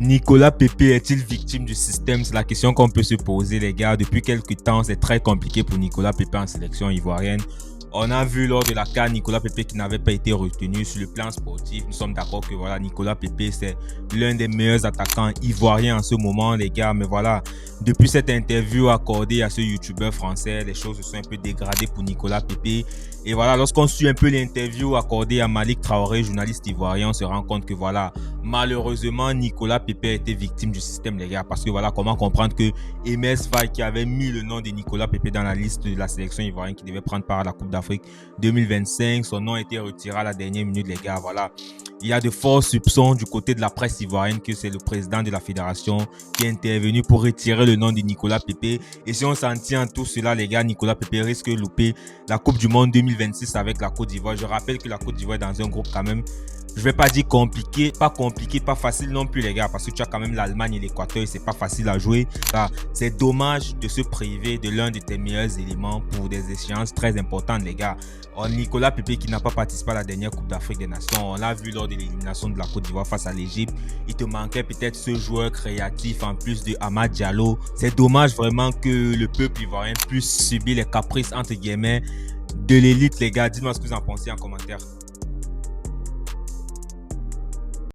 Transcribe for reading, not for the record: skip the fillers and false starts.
Nicolas Pepe est-il victime du système? C'est la question qu'on peut se poser, les gars. Depuis quelques temps, c'est très compliqué pour Nicolas Pepe en sélection ivoirienne. On a vu lors de la CAN Nicolas Pepe qui n'avait pas été retenu sur le plan sportif. Nous sommes d'accord que voilà, Nicolas Pepe, c'est l'un des meilleurs attaquants ivoiriens en ce moment, les gars. Mais voilà, depuis cette interview accordée à ce youtubeur français, les choses se sont un peu dégradées pour Nicolas Pepe. Et voilà, lorsqu'on suit un peu l'interview accordée à Malik Traoré, journaliste ivoirien, on se rend compte que voilà, malheureusement, Nicolas Pepe a été victime du système, les gars. Parce que voilà, comment comprendre que Emes Faye, qui avait mis le nom de Nicolas Pepe dans la liste de la sélection ivoirienne qui devait prendre part à la Coupe d'Afrique 2025, son nom a été retiré à la dernière minute, les gars. Voilà. Il y a de forts soupçons du côté de la presse ivoirienne que c'est le président de la fédération qui est intervenu pour retirer le nom de Nicolas Pepe. Et si on s'en tient à tout cela, les gars, Nicolas Pepe risque de louper la Coupe du Monde 2026 avec la Côte d'Ivoire. Je rappelle que la Côte d'Ivoire est dans un groupe quand même, je vais pas dire compliqué, pas facile non plus, les gars, parce que tu as quand même l'Allemagne et l'Équateur et c'est pas facile à jouer. C'est dommage de se priver de l'un de tes meilleurs éléments pour des échéances très importantes, les gars. Nicolas Pepe qui n'a pas participé à la dernière Coupe d'Afrique des Nations, on l'a vu lors de l'élimination de la Côte d'Ivoire face à l'Égypte. Il te manquait peut-être ce joueur créatif en plus de Amad Diallo. C'est dommage vraiment que le peuple ivoirien puisse subir les caprices entre guillemets de l'élite, les gars. Dites-moi ce que vous en pensez en commentaire.